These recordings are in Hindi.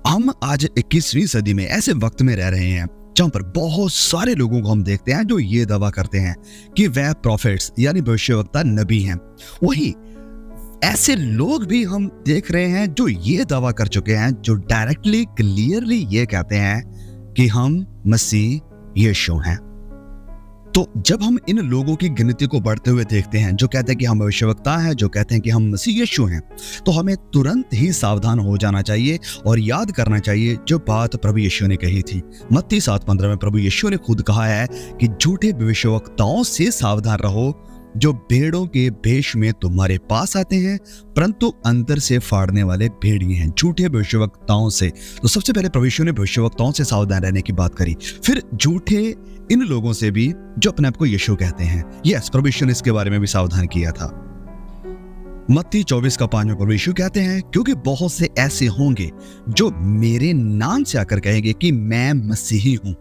हम आज 21वीं सदी में ऐसे वक्त में रह रहे हैं जहां पर बहुत सारे लोगों को हम देखते हैं जो ये दावा करते हैं कि वह प्रॉफिट्स यानी भविष्यवक्ता नबी हैं। वही ऐसे लोग भी हम देख रहे हैं जो ये दावा कर चुके हैं, जो डायरेक्टली क्लियरली ये कहते हैं कि हम मसीह यीशु हैं। तो जब हम इन लोगों की गिनती को बढ़ते हुए देखते हैं जो कहते हैं कि हम भविष्यवक्ता हैं, जो कहते हैं कि हम मसीह यीशु हैं, तो हमें तुरंत ही सावधान हो जाना चाहिए और याद करना चाहिए जो बात प्रभु यीशु ने कही थी। मत्ती 7:15 में प्रभु यीशु ने खुद कहा है कि झूठे भविष्यवक्ताओं से सावधान रहो जो भेड़ों के भेष में तुम्हारे पास आते हैं परंतु अंदर से फाड़ने वाले भेड़िए हैं। झूठे भविष्यवक्ताओं से, तो सबसे पहले प्रभु यीशु ने भविष्यवक्ताओं से सावधान रहने की बात करी, फिर झूठे इन लोगों से भी जो अपने आप को यीशु कहते हैं। यस, प्रभु यीशु ने इसके बारे में भी सावधान किया था। मत्ती 24:5 में प्रभु यीशु कहते हैं क्योंकि बहुत से ऐसे होंगे जो मेरे नाम से आकर कहेंगे कि मैं मसीही हूं,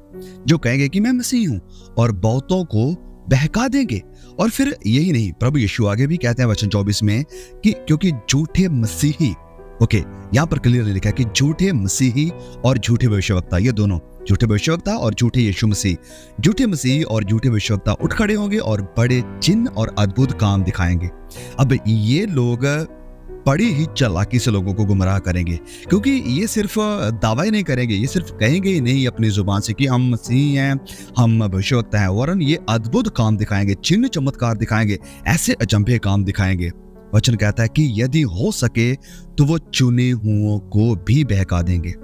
जो कहेंगे कि मैं मसीही हूं और बहुतों को बहका देंगे। और फिर यही नहीं, प्रभु यीशु आगे भी कहते हैं वचन 24 में कि क्योंकि झूठे मसीही, यहां पर क्लियरली लिखा है कि झूठे मसीही और झूठे भविष्यवक्ता, ये दोनों, झूठे भविष्यवक्ता और झूठे यीशु मसीह, झूठे मसीह और झूठे भविष्यवक्ता उठ खड़े होंगे और बड़े चिन्ह और अद्भुत काम दिखाएंगे। अब ये लोग बड़ी ही चालाकी से लोगों को गुमराह करेंगे, क्योंकि ये सिर्फ दावा ही नहीं करेंगे, ये सिर्फ कहेंगे ही नहीं अपनी जुबान से कि हम मसीह हैं, हम भविष्यवक्ता हैं, वरन ये अद्भुत काम दिखाएंगे, चिन्ह चमत्कार दिखाएंगे, ऐसे अचंभे काम दिखाएंगे। वचन कहता है कि यदि हो सके तो वो चुने हुओं को भी बहका देंगे।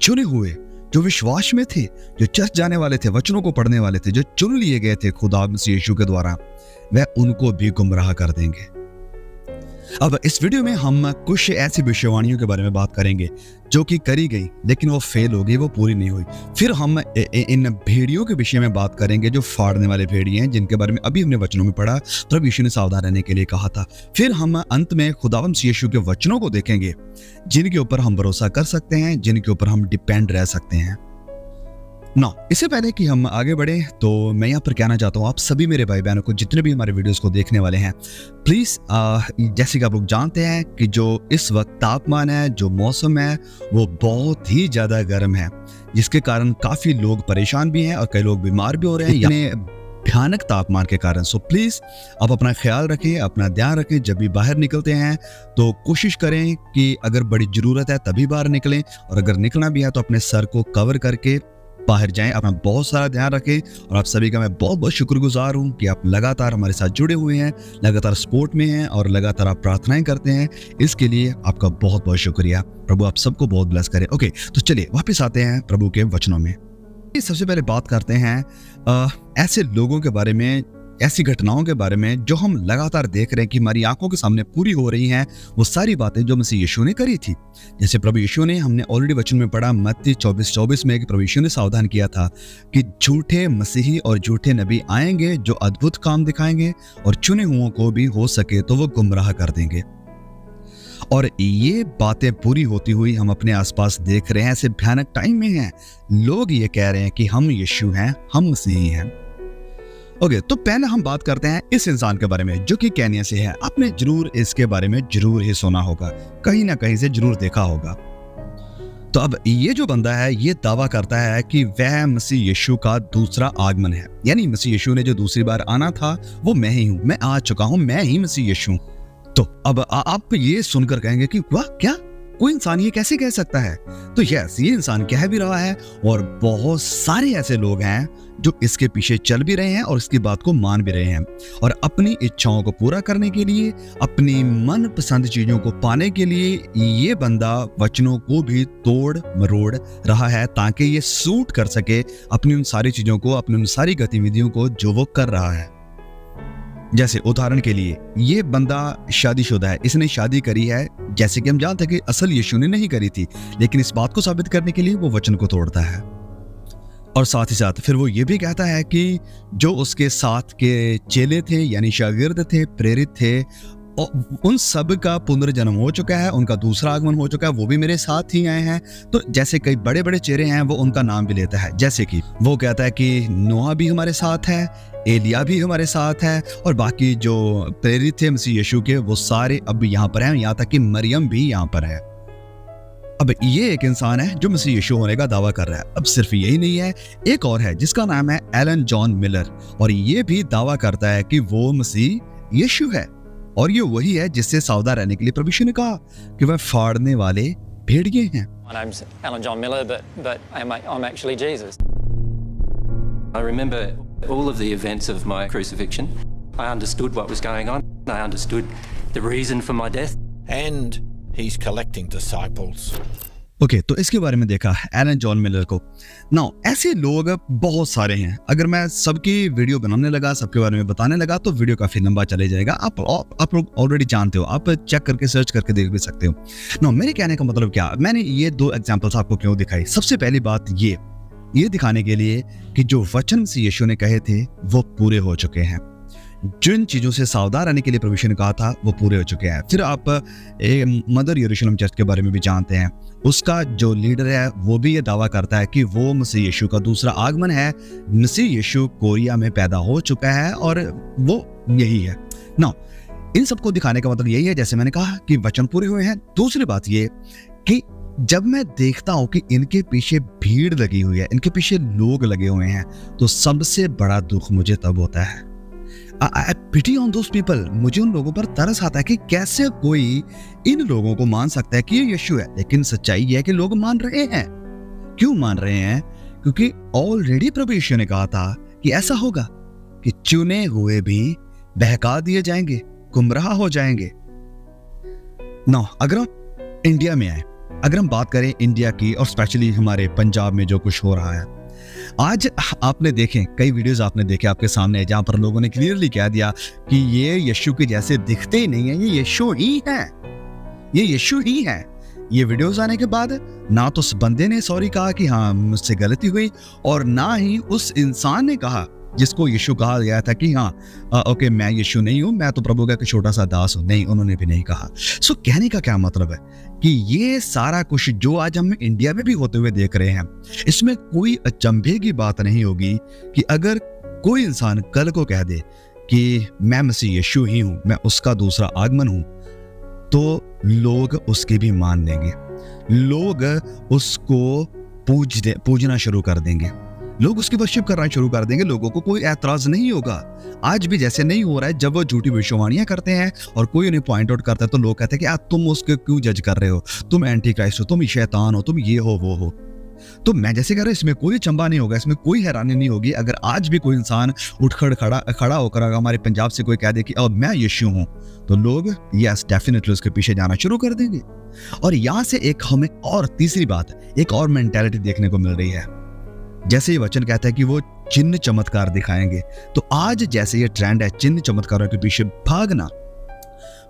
चुने हुए जो विश्वास में थे, जो चर्च जाने वाले थे, वचनों को पढ़ने वाले थे, जो चुन लिए गए थे खुदा मसीह यीशु के द्वारा, वह उनको भी गुमराह कर देंगे। अब इस वीडियो में हम कुछ ऐसी भविष्यवाणियों के बारे में बात करेंगे जो कि करी गई लेकिन वो फेल हो गई, वो पूरी नहीं हुई। फिर हम इन भेड़ियों के विषय में बात करेंगे जो फाड़ने वाले भेड़िए हैं, जिनके बारे में अभी हमने वचनों में पढ़ा, प्रभु यीशु ने सावधान रहने के लिए कहा था। फिर हम अंत में खुदावंद यीशु के वचनों को देखेंगे जिनके ऊपर हम भरोसा कर सकते हैं, जिनके ऊपर हम डिपेंड रह सकते हैं। इससे पहले कि हम आगे बढ़े तो मैं यहाँ पर कहना चाहता हूँ आप सभी मेरे भाई बहनों को, जितने भी हमारे वीडियोस को देखने वाले हैं, प्लीज जैसे कि आप लोग जानते हैं कि जो इस वक्त तापमान है, जो मौसम है, वो बहुत ही ज्यादा गर्म है, जिसके कारण काफी लोग परेशान भी हैं और कई लोग बीमार भी हो रहे हैं यानी भयानक तापमान के कारण। सो प्लीज आप अपना ख्याल रखें, अपना ध्यान रखें। जब भी बाहर निकलते हैं तो कोशिश करें कि अगर बड़ी जरूरत है तभी बाहर निकलें, और अगर निकलना भी है तो अपने सर को कवर करके बाहर जाएं। अपना बहुत सारा ध्यान रखें और आप सभी का मैं बहुत बहुत शुक्रगुजार हूं कि आप लगातार हमारे साथ जुड़े हुए हैं, लगातार सपोर्ट में हैं और लगातार आप प्रार्थनाएं करते हैं। इसके लिए आपका बहुत बहुत शुक्रिया। प्रभु आप सबको बहुत ब्लेस करे। तो चलिए वापस आते हैं प्रभु के वचनों में। सबसे पहले बात करते हैं ऐसे लोगों के बारे में, ऐसी घटनाओं के बारे में जो हम लगातार देख रहे हैं कि हमारी आंखों के सामने पूरी हो रही हैं, वो सारी बातें जो मसीह यीशु ने करी थी। जैसे प्रभु यीशु ने, हमने ऑलरेडी वचन में पढ़ा मत्ती 24:24 में कि प्रभु यीशु ने सावधान किया था कि झूठे मसीही और झूठे नबी आएंगे जो अद्भुत काम दिखाएंगे और चुने हुओं को भी हो सके तो वो गुमराह कर देंगे। और ये बातें पूरी होती हुई हम अपने आसपास देख रहे हैं। ऐसे भयानक टाइम में हैं, लोग ये कह रहे हैं कि हम यीशु हैं, हम मसीही हैं। तो पहले हम बात करते हैं इस इंसान के बारे में जो कि केन्या से है। आपने जरूर इसके बारे में जरूर ही सुना होगा, कहीं ना कहीं से जरूर देखा होगा। तो अब ये जो बंदा है ये दावा करता है कि वह मसीह यीशु का दूसरा आगमन है, यानी मसीह यीशु ने जो दूसरी बार आना था वो मैं ही हूं, मैं आ चुका हूं, मैं ही मसीह यीशु। तो अब आप ये सुनकर कहेंगे कि वाह, क्या कोई इंसान ये कैसे कह सकता है? तो यस, ये इंसान कह भी रहा है और बहुत सारे ऐसे लोग हैं जो इसके पीछे चल भी रहे हैं और इसकी बात को मान भी रहे हैं और अपनी इच्छाओं को पूरा करने के लिए, अपनी मनपसंद चीजों को पाने के लिए ये बंदा वचनों को भी तोड़ मरोड़ रहा है ताकि ये सूट कर सके अपनी उन सारी चीजों को, अपनी उन सारी गतिविधियों को जो वो कर रहा है। जैसे उदाहरण के लिए ये बंदा शादीशुदा है, इसने शादी करी है, जैसे कि हम जानते हैं कि असल यीशु ने नहीं करी थी, लेकिन इस बात को साबित करने के लिए वो वचन को तोड़ता है। और साथ ही साथ फिर वो ये भी कहता है कि जो उसके साथ के चेले थे यानी शागिर्द थे, प्रेरित थे, और उन सब का पुनर्जन्म हो चुका है, उनका दूसरा आगमन हो चुका है, वो भी मेरे साथ ही आए हैं। तो जैसे कई बड़े बड़े चेहरे हैं वो उनका नाम भी लेता है, जैसे कि वो कहता है कि नोहा भी हमारे साथ है, एलिया भी हमारे साथ है, और बाकी जो प्रेरित थे मसीह यीशु के वो सारे अब यहाँ पर हैं, यहाँ तक कि मरियम भी यहाँ पर है। अब ये एक इंसान है जो मसीह यीशु होने का दावा कर रहा है। अब सिर्फ यही नहीं है, एक और है जिसका नाम है एलन जॉन मिलर, और ये भी दावा करता है कि वो मसीह यीशु है, और ये वही है जिससे सावधान रहने के लिए प्रभु यीशु ने कहा कि वह फाड़ने वाले भेड़िए हैं। My name's Alan John Miller, but I'm actually Jesus. I remember all of the events of my crucifixion. I understood what was going on. I understood the reason for my death. And he's collecting disciples. Okay, तो इसके बारे में देखा एलन जॉन मिलर को। नाउ ऐसे लोग बहुत सारे हैं। अगर मैं सबकी वीडियो बनाने लगा, सबके बारे में बताने लगा तो वीडियो काफी लंबा चले जाएगा। आप लोग ऑलरेडी जानते हो, आप चेक करके सर्च करके देख भी सकते हो। नाउ मेरे कहने का मतलब क्या, मैंने ये 2 एग्जांपल्स आपको क्यों दिखाई। सबसे पहली बात ये दिखाने के लिए कि जो वचन से यीशु ने कहे थे वो पूरे हो चुके हैं। जिन चीजों से सावधान रहने के लिए प्रभु यीशु ने कहा था वो पूरे हो चुके हैं। फिर आप मदर यरूशलेम चर्च के बारे में भी जानते हैं, उसका जो लीडर है वो भी ये दावा करता है कि वो मसीह यीशु का दूसरा आगमन है। मसीह यीशु कोरिया में पैदा हो चुका है और वो यही है ना। इन सबको दिखाने का मतलब यही है, जैसे मैंने कहा कि वचन पूरे हुए हैं। दूसरी बात ये कि जब मैं देखता हूं कि इनके पीछे भीड़ लगी हुई है, इनके पीछे लोग लगे हुए हैं, तो सबसे बड़ा दुख मुझे तब होता है। I pity on those people। मुझे उन लोगों पर तरस आता है कि कैसे कोई इन लोगों को मान सकता है कि ये यीशु है। लेकिन सच्चाई यह है कि लोग मान रहे हैं। क्यों मान रहे हैं? क्योंकि ऑलरेडी प्रभु यीशु ने कहा था कि ऐसा होगा कि चुने हुए भी बहका दिए जाएंगे, गुमराह हो जाएंगे। ना, अगर हम इंडिया में आए, अगर हम बात करें इंडिया की और स्पेशली हमारे पंजाब में जो कुछ हो रहा है, आज आपने देखे कई वीडियोस आपने देखे आपके सामने, जहां पर लोगों ने क्लियरली कह दिया कि ये यीशु के जैसे दिखते ही नहीं है, ये यीशु ही है, ये यीशु ही है। ये वीडियोस आने के बाद ना तो उस बंदे ने सॉरी कहा कि हाँ मुझसे गलती हुई, और ना ही उस इंसान ने कहा जिसको यीशु कहा गया था कि हाँ ओके मैं यीशु नहीं हूं, मैं तो प्रभु का छोटा सा दास हूं। नहीं, उन्होंने भी नहीं कहा। सो कहने का क्या मतलब है कि ये सारा कुछ जो आज हम इंडिया में भी होते हुए देख रहे हैं, इसमें कोई अचंभे की बात नहीं होगी कि अगर कोई इंसान कल को कह दे कि मैं मसीह यीशु ही हूं, मैं उसका दूसरा आगमन हूं, तो लोग उसके भी मान लेंगे, लोग उसको पूजना शुरू कर देंगे, लोग उसकी वर्शिप करना शुरू कर देंगे। लोगों को कोई ऐतराज नहीं होगा। आज भी जैसे नहीं हो रहा है, जब वो झूठी भविष्यवाणियां करते हैं और कोई उन्हें पॉइंट आउट करता है तो लोग कहते हैं कि तुम उसके क्यों जज कर रहे हो, तुम एंटी क्राइस्ट हो, तुम शैतान हो, तुम ये हो वो हो। तो मैं जैसे कह रहा हूं, इसमें कोई चंबा नहीं होगा, इसमें कोई हैरानी नहीं होगी अगर आज भी कोई इंसान उठकर खड़ा होकर अगर हमारे पंजाब से कोई कह दे कि मैं यीशु हूं, तो लोग यस डेफिनेटली उसके पीछे जाना शुरू कर देंगे। और यहां से एक हमें और तीसरी बात, एक और मेंटालिटी देखने को मिल रही है। जैसे ये वचन कहता है कि वो चिन्ह चमत्कार दिखाएंगे, तो आज जैसे ये ट्रेंड है चिन्ह चमत्कारों के पीछे भागना,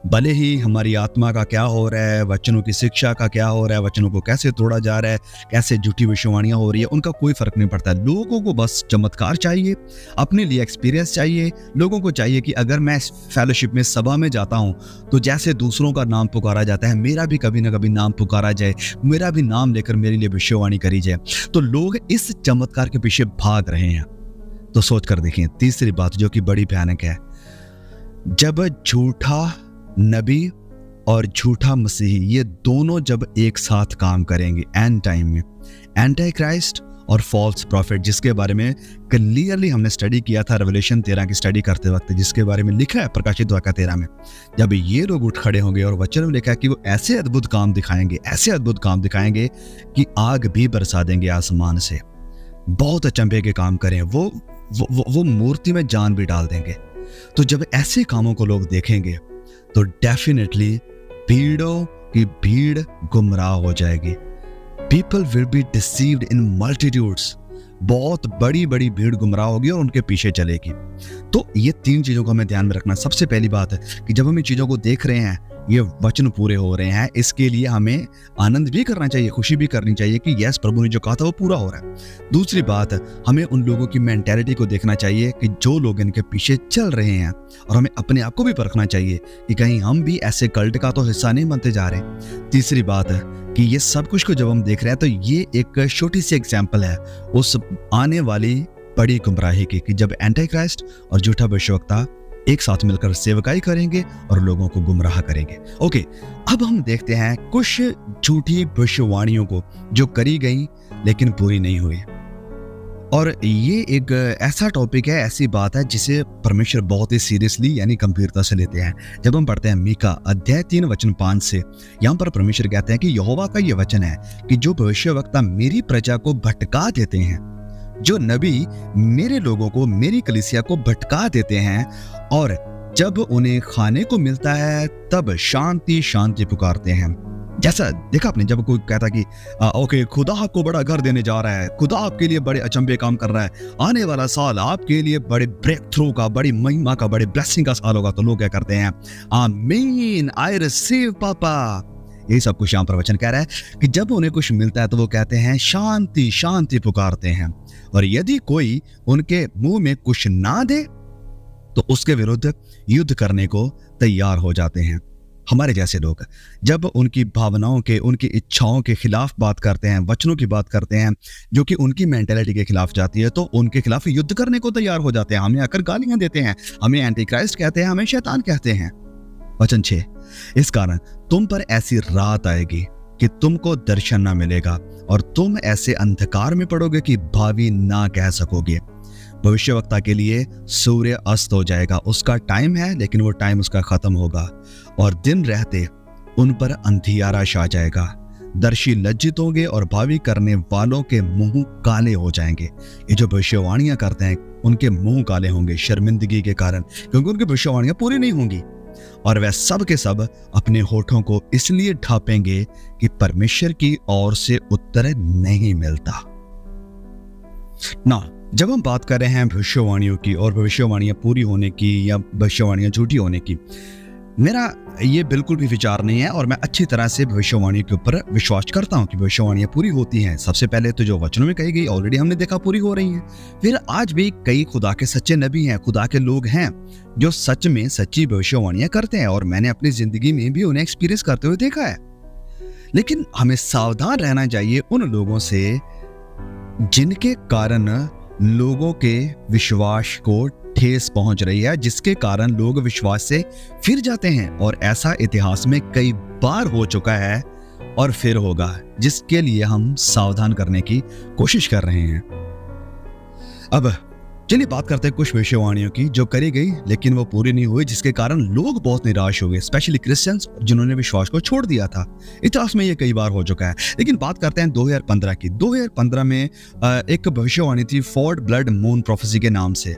भले ही हमारी आत्मा का क्या हो रहा है, वचनों की शिक्षा का क्या हो रहा है, वचनों को कैसे तोड़ा जा रहा है, कैसे झूठी भविष्यवाणियां हो रही है, उनका कोई फर्क नहीं पड़ता। लोगों को बस चमत्कार चाहिए, अपने लिए एक्सपीरियंस चाहिए। लोगों को चाहिए कि अगर मैं फेलोशिप में, सभा में जाता हूं, तो जैसे दूसरों का नाम पुकारा जाता है, मेरा भी कभी ना कभी नाम पुकारा जाए, मेरा भी नाम लेकर मेरे लिए भविष्यवाणी करी जाए। तो लोग इस चमत्कार के पीछे भाग रहे हैं। तो सोच कर देखिए तीसरी बात जो कि बड़ी भयानक है, जब झूठा नबी और झूठा मसीही ये दोनों जब एक साथ काम करेंगे एंड टाइम में, एंटी क्राइस्ट और फॉल्स प्रॉफिट, जिसके बारे में क्लियरली हमने स्टडी किया था रेवलेशन 13 की स्टडी करते वक्त, जिसके बारे में लिखा है प्रकाशित वाक्य 13 में, जब ये लोग उठ खड़े होंगे और वचन में लिखा है कि वो ऐसे अद्भुत काम दिखाएंगे, ऐसे अद्भुत काम दिखाएंगे कि आग भी बरसा देंगे आसमान से, बहुत अचंभे के काम करें, वो मूर्ति में जान भी डाल देंगे। तो जब ऐसे कामों को लोग देखेंगे तो डेफिनेटली भीड़ों की भीड़ गुमराह हो जाएगी। People will be deceived in multitudes, बहुत बड़ी बड़ी भीड़ गुमराह होगी और उनके पीछे चलेगी। तो ये 3 चीजों को हमें ध्यान में रखना। सबसे पहली बात है कि जब हम इन चीजों को देख रहे हैं, ये वचन पूरे हो रहे हैं, इसके लिए हमें आनंद भी करना चाहिए, खुशी भी करनी चाहिए कि यस प्रभु ने जो कहा था वो पूरा हो रहा है। दूसरी बात, हमें उन लोगों की मेंटालिटी को देखना चाहिए कि जो लोग इनके पीछे चल रहे हैं, और हमें अपने आप को भी परखना चाहिए कि कहीं हम भी ऐसे कल्ट का तो हिस्सा नहीं बनते जा रहे। तीसरी बात है कि ये सब कुछ को जब हम देख रहे हैं तो ये एक छोटी सी एग्जाम्पल है उस आने वाली बड़ी गुमराही की, कि जब एंटी क्राइस्ट और झूठा भविष्यवक्ता एक साथ मिलकर सेवकाई करेंगे और लोगों को गुमराह करेंगे। ओके, अब हम देखते हैं कुछ झूठी भविष्यवाणियों को जो करी गई लेकिन पूरी नहीं हुई। और ये एक ऐसा टॉपिक है, ऐसी बात है जिसे परमेश्वर बहुत ही सीरियसली यानी गंभीरता से लेते हैं। जब हम पढ़ते हैं मीका अध्याय 3 वचन 5 से, यहाँ पर परमेश्वर कहते हैं कि यहोवा का ये वचन है कि जो भविष्यवक्ता मेरी प्रजा को भटका देते हैं, जो नबी मेरे लोगों को, मेरी कलीसिया को भटका देते हैं, और जब उन्हें खाने को मिलता है तब शांति शांति पुकारते हैं। जैसा देखा आपने, जब कोई कहता कि ओके खुदा आपको बड़ा घर देने जा रहा है, खुदा आपके लिए बड़े अचंभे काम कर रहा है, आने वाला साल आपके लिए बड़े ब्रेक थ्रू का, बड़ी महिमा का, बड़े ब्लेसिंग का साल होगा, तो लोग क्या करते हैं, आमीन, आई रिसीव पापा। यही सब कुछ यहाँ पर वचन कह रहा है कि जब उन्हें कुछ मिलता है तो वो कहते हैं शांति शांति पुकारते हैं, और यदि कोई उनके मुंह में कुछ ना दे तो उसके विरुद्ध युद्ध करने को तैयार हो जाते हैं। हमारे जैसे लोग जब उनकी भावनाओं के, उनकी इच्छाओं के खिलाफ बात करते हैं, वचनों की बात करते हैं जो कि उनकी मेंटालिटी के खिलाफ जाती है, तो उनके खिलाफ युद्ध करने को तैयार हो जाते हैं। हमें आकर गालियां देते हैं, हमें एंटी क्राइस्ट कहते हैं, हमें शैतान कहते हैं। वचन 6, इस कारण तुम पर ऐसी रात आएगी कि तुमको दर्शन ना मिलेगा और तुम ऐसे अंधकार में पड़ोगे कि भावी ना कह सकोगे। भविष्यवक्ता के लिए सूर्य अस्त हो जाएगा, उसका टाइम है लेकिन वो टाइम उसका खत्म होगा, और दिन रहते उन पर अंधियारा छा जाएगा। दर्शी लज्जित होंगे और भावी करने वालों के मुंह काले हो जाएंगे। ये जो भविष्यवाणियां करते हैं उनके मुंह काले होंगे शर्मिंदगी के कारण, क्योंकि उनकी भविष्यवाणियां पूरी नहीं होंगी, और वह सब के सब अपने होठों को इसलिए ढांपेंगे कि परमेश्वर की ओर से उत्तर नहीं मिलता ना। जब हम बात कर रहे हैं भविष्यवाणियों की और भविष्यवाणियां पूरी होने की या भविष्यवाणियां झूठी होने की, मेरा ये बिल्कुल भी विचार नहीं है, और मैं अच्छी तरह से भविष्यवाणियों के ऊपर विश्वास करता हूं कि भविष्यवाणियां पूरी होती हैं। सबसे पहले तो जो वचनों में कही गई ऑलरेडी हमने देखा पूरी हो रही हैं। फिर आज भी कई खुदा के सच्चे नबी हैं, खुदा के लोग हैं जो सच में सच्ची भविष्यवाणियां करते हैं, और मैंने अपनी जिंदगी में भी उन्हें एक्सपीरियंस करते हुए देखा है। लेकिन हमें सावधान रहना चाहिए उन लोगों से जिनके कारण लोगों के विश्वास को ठेस पहुंच रही है, जिसके कारण लोग विश्वास से फिर जाते हैं, और ऐसा इतिहास में कई बार हो चुका है और फिर होगा, जिसके लिए हम सावधान करने की कोशिश कर रहे हैं। अब चलिए बात करते हैं कुछ भविष्यवाणियों की जो करी गई लेकिन वो पूरी नहीं हुई, जिसके कारण लोग बहुत निराश हो गए, स्पेशली क्रिश्चियंस जिन्होंने विश्वास को छोड़ दिया था। इतिहास में ये कई बार हो चुका है। लेकिन बात करते हैं 2015 की। 2015 में एक भविष्यवाणी थी फोर्ड ब्लड मून प्रोफेसी के नाम से,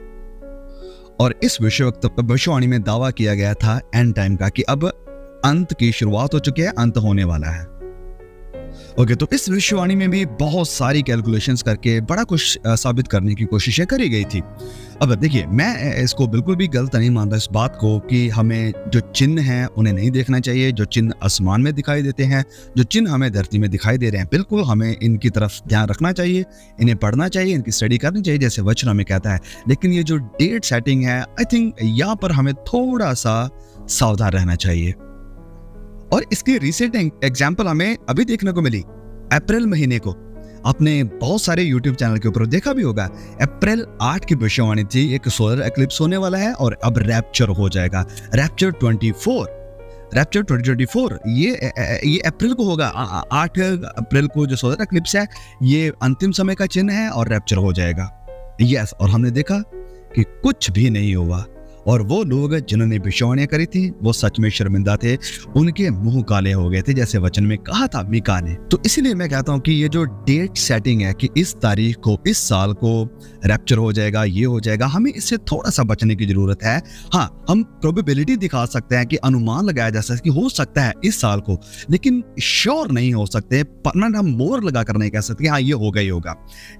और इस भविष्यवाणी में दावा किया गया था एंड टाइम का कि अब अंत की शुरुआत हो चुकी है, अंत होने वाला है। ओके, तो इस भविष्यवाणी में भी बहुत सारी कैलकुलेशंस करके बड़ा कुछ साबित करने की कोशिशें करी गई थी। अब देखिए, मैं इसको बिल्कुल भी गलत नहीं मानता इस बात को कि हमें जो चिन्ह हैं उन्हें नहीं देखना चाहिए, जो चिन्ह आसमान में दिखाई देते हैं, जो चिन्ह हमें धरती में दिखाई दे रहे हैं, बिल्कुल हमें इनकी तरफ ध्यान रखना चाहिए, इन्हें पढ़ना चाहिए, इनकी स्टडी करनी चाहिए जैसे वचन हमें कहता है। लेकिन ये जो डेट सेटिंग है, आई थिंक यहाँ पर हमें थोड़ा सा सावधान रहना चाहिए। और इसकी रिसेंट एग्जाम्पल हमें अभी देखने को मिली अप्रैल महीने को। आपने बहुत सारे YouTube चैनल के ऊपर देखा भी होगा। अप्रैल 8 की भविष्यवाणी थी, एक सोलर एक्लिप्स होने वाला है और अब रैप्चर हो जाएगा। रैप्चर 2024 ये अप्रैल को होगा। 8 अप्रैल को जो सोलर एक्लिप्स है ये अंतिम समय का चिन्ह है और रैप्चर हो जाएगा। यस, और हमने देखा कि कुछ भी नहीं हुआ, और वो लोग जिन्होंने भविष्यवाणियां करी थी वो सच में शर्मिंदा थे, उनके मुंह काले हो गए थे, जैसे वचन में कहा था मीका ने। तो इसीलिए मैं कहता हूं कि ये जो डेट सेटिंग है कि इस तारीख को, इस साल को रैप्चर हो जाएगा, ये हो जाएगा, हमें इससे थोड़ा सा बचने की जरूरत है। हाँ, हम प्रोबेबिलिटी दिखा सकते हैं कि अनुमान लगाया जा सकता है कि हो सकता है इस साल को, लेकिन श्योर नहीं हो सकते, परमानेंट हम मोहर लगा कर नहीं कह सकते हाँ ये होगा ही होगा।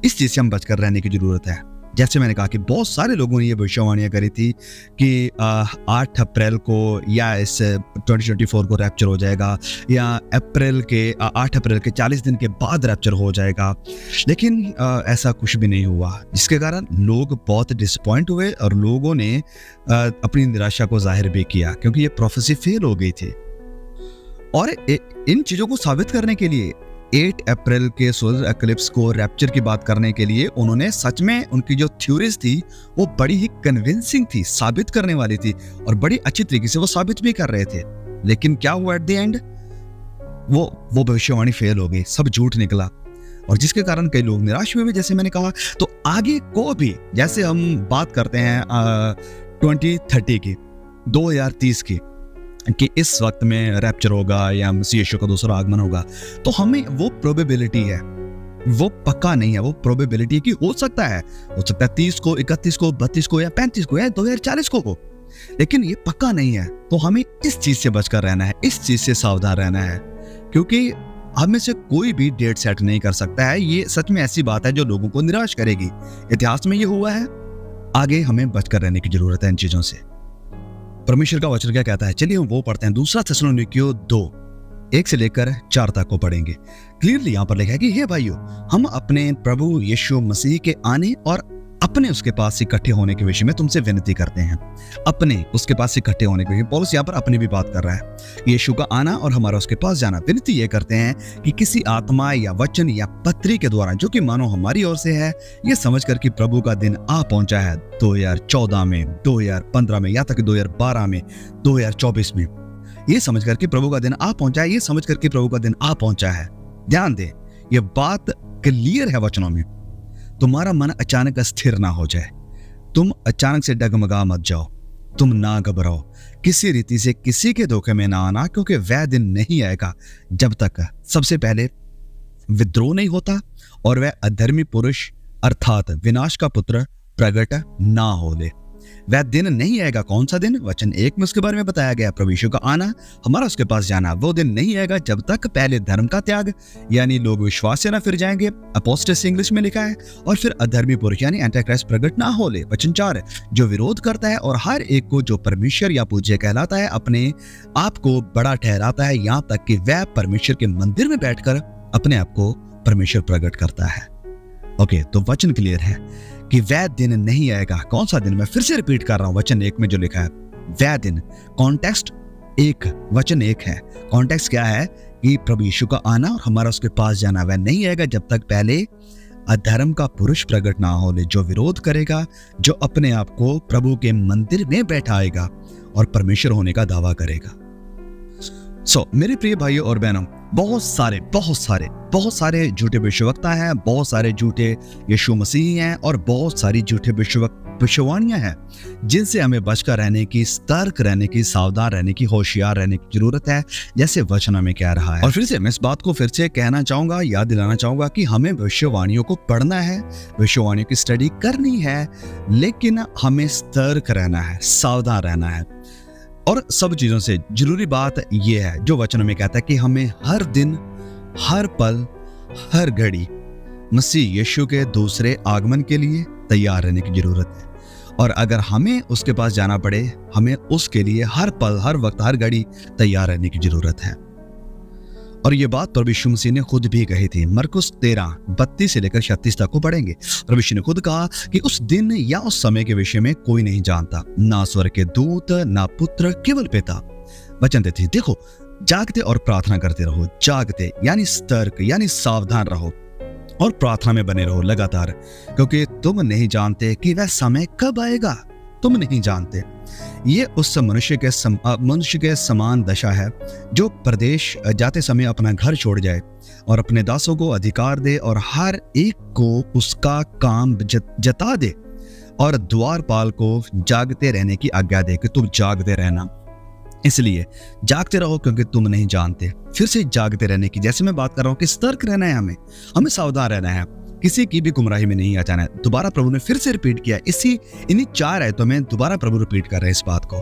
इस चीज से हम बचकर रहने की जरूरत है। जैसे मैंने कहा कि बहुत सारे लोगों ने ये भविष्यवाणियां करी थी कि 8 अप्रैल को या इस 2024 को रैप्चर हो जाएगा, या अप्रैल के 8 अप्रैल के 40 दिन के बाद रैप्चर हो जाएगा। लेकिन ऐसा कुछ भी नहीं हुआ, जिसके कारण लोग बहुत डिसअपॉइंट हुए और लोगों ने अपनी निराशा को जाहिर भी किया, क्योंकि ये प्रोफेसी फेल हो गई थी। और इन चीजों को साबित करने के लिए 8 अप्रैल के सोलर एक्लिप्स को रैप्चर की बात करने के लिए उन्होंने सच में उनकी जो थ्योरीज थी वो बड़ी ही कन्विंसिंग थी, साबित करने वाली थी और बड़ी अच्छी तरीके से वो साबित भी कर रहे थे। लेकिन क्या हुआ एट द एंड? वो भविष्यवाणी फेल हो गई, सब झूठ निकला और जिसके कारण कई लोग निराश हुए भी, जैसे मैंने कहा। तो आगे को भी जैसे हम बात करते हैं 2030 की, 2030 की, कि इस वक्त में रैप्चर होगा या मसीह यीशु का दूसरा आगमन होगा, तो हमें वो प्रोबेबिलिटी है, वो पक्का नहीं है, वो प्रोबेबिलिटी की हो सकता है 30 को, 31 को, 32 को या 35 को या 2040 को हो, लेकिन ये पक्का नहीं है। तो हमें इस चीज से बचकर रहना है, इस चीज से सावधान रहना है, क्योंकि हम में से कोई भी डेट सेट नहीं कर सकता है। ये सच में ऐसी बात है जो लोगों को निराश करेगी। इतिहास में ये हुआ है, आगे हमें बचकर रहने की जरूरत है इन चीजों से। परमेश्वर का वचन क्या कहता है? चलिए हम वो पढ़ते हैं, 2 थिस्सलुनीकियों 2:1 से लेकर 4 तक को पढ़ेंगे। क्लियरली यहाँ पर लिखा है कि हे भाइयों, हम अपने प्रभु यीशु मसीह के आने और अपने उसके पास इकट्ठे होने के विषय में तुमसे विनती करते हैं। अपने उसके पास इकट्ठे होने के विषय, पौलुस यहाँ पर अपनी भी बात कर रहा है, यीशु का आना और हमारा उसके पास जाना। विनती ये करते हैं कि किसी आत्मा या वचन या पत्री के द्वारा, जो कि मानो हमारी ओर से है, ये समझकर कि प्रभु का दिन आ पहुंचा है 2014 में, 2015 में, या तक 2012 में, 2024 में, ये समझकर कि प्रभु का दिन आ पहुंचा है, ये समझकर कि प्रभु का दिन आ पहुंचा है। ध्यान दे, ये बात क्लियर है वचनों में। तुम्हारा मन अचानक अस्थिर ना हो जाए, तुम अचानक से डगमगा मत जाओ, तुम ना घबराओ, किसी रीति से किसी के धोखे में ना आना, क्योंकि वह दिन नहीं आएगा जब तक सबसे पहले विद्रोह नहीं होता और वह अधर्मी पुरुष अर्थात विनाश का पुत्र प्रकट ना हो ले। वह दिन नहीं आएगा। कौन सा दिन? वचन 1 में उसके बारे में बताया गया, प्रभु यीशु का आना, हमारा उसके पास जाना। वो दिन नहीं आएगा जब तक पहले धर्म का त्याग, यानी लोग विश्वास से ना फिर जाएंगे, अपोस्टेसी इंग्लिश में लिखा है, और फिर अधर्मी पुरुष यानी एंटीक्राइस्ट प्रकट ना हो ले। वचन 4, जो विरोध करता है और हर एक को जो परमेश्वर या पूज्य कहलाता है अपने आप को बड़ा ठहराता है, यहाँ तक कि वह परमेश्वर के मंदिर में बैठकर अपने आप को परमेश्वर प्रकट करता है। ओके, तो वचन क्लियर है कि वह दिन नहीं आएगा। कौन सा दिन? मैं फिर से रिपीट कर रहा हूं, वचन 1 में जो लिखा है वह दिन। कॉन्टेक्स्ट 1, वचन 1 है। कॉन्टेक्स्ट क्या है? कि प्रभु यीशु का आना और हमारा उसके पास जाना। वह नहीं आएगा जब तक पहले अधर्म का पुरुष प्रकट ना हो ले, जो विरोध करेगा, जो अपने आप को प्रभु के मंदिर में बैठाएगा और परमेश्वर होने का दावा करेगा। मेरे प्रिय भाइयों और बहनों, बहुत सारे झूठे भविष्यवक्ता हैं, बहुत सारे झूठे यीशु मसीह हैं और बहुत सारी झूठे भविष्यवाणियां हैं, जिनसे हमें बचकर रहने की, सतर्क रहने की, सावधान रहने की, होशियार रहने की जरूरत है, जैसे वचन में कह रहा है। और फिर से मैं इस बात को फिर से कहना चाहूंगा, याद दिलाना चाहूंगा कि हमें भविष्यवाणियों को पढ़ना है, भविष्यवाणियों की स्टडी करनी है, लेकिन हमें सतर्क रहना है, सावधान रहना है। और सब चीजों से जरूरी बात यह है जो वचनों में कहता है कि हमें हर दिन, हर पल, हर घड़ी मसीह यीशु के दूसरे आगमन के लिए तैयार रहने की जरूरत है। और अगर हमें उसके पास जाना पड़े, हमें उसके लिए हर पल, हर वक्त, हर घड़ी तैयार रहने की जरूरत है। और ये बात प्रभु यीशु मसीह ने खुद भी कही थी। मरकुस 13:32 से लेकर 36 तक को पढ़ेंगे। प्रभु यीशु ने खुद कहा कि उस दिन या उस समय के विषय में कोई नहीं जानता, ना स्वर्ग के दूत, ना पुत्र, केवल पिता। वचन देते थे, देखो, जागते और प्रार्थना करते रहो। जागते यानी सतर्क, यानी सावधान रहो और प्रार्थना में बने रहो लगातार, क्योंकि तुम नहीं जानते कि वह समय कब आएगा। तुम नहीं जानते। ये उस मनुष्य के समान दशा है जो प्रदेश जाते समय अपना घर छोड़ जाए और अपने दासों को अधिकार दे और हर एक को उसका काम जता दे और द्वारपाल को जागते रहने की आज्ञा दे कि तुम जागते रहना। इसलिए जागते रहो क्योंकि तुम नहीं जानते। फिर से जागते रहने की, जैसे मैं बात कर रहा हूं कि सतर्क रहना है, हमें सावधान रहना है, किसी की भी गुमराही में नहीं आ जाना है। दोबारा प्रभु ने फिर से रिपीट किया, इन्हीं 4 आयतों में दोबारा प्रभु रिपीट कर रहे हैं इस बात को।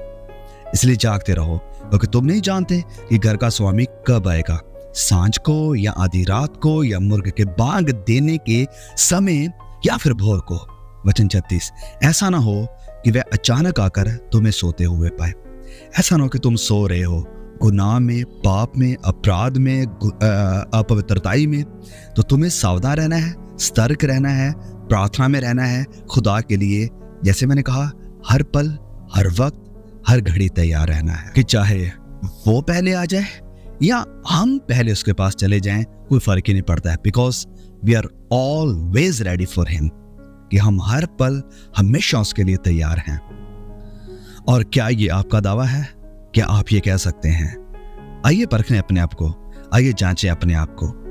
इसलिए जागते रहो क्योंकि तुम नहीं जानते कि घर का स्वामी कब आएगा, सांझ को या आधी रात को या मुर्ग के बांग देने के समय या फिर भोर को। वचन 36, ऐसा ना हो कि वह अचानक आकर तुम्हें सोते हुए पाए। ऐसा ना हो कि तुम सो रहे हो गुनाह में, पाप में, अपराध में, अपवित्रताई में। तो तुम्हें सावधान रहना है, सतर्क रहना है, प्रार्थना में रहना है खुदा के लिए। जैसे मैंने कहा, हर पल, हर वक्त, हर घड़ी तैयार रहना है कि चाहे वो पहले आ जाए या हम पहले उसके पास चले जाएं, कोई फर्क ही नहीं पड़ता है, because we are always ready for him, कि हम हर पल हमेशा उसके लिए तैयार हैं। और क्या ये आपका दावा है? क्या आप ये कह सकते हैं? आइए परखें अपने आप को, आइए जांचें अपने आप को।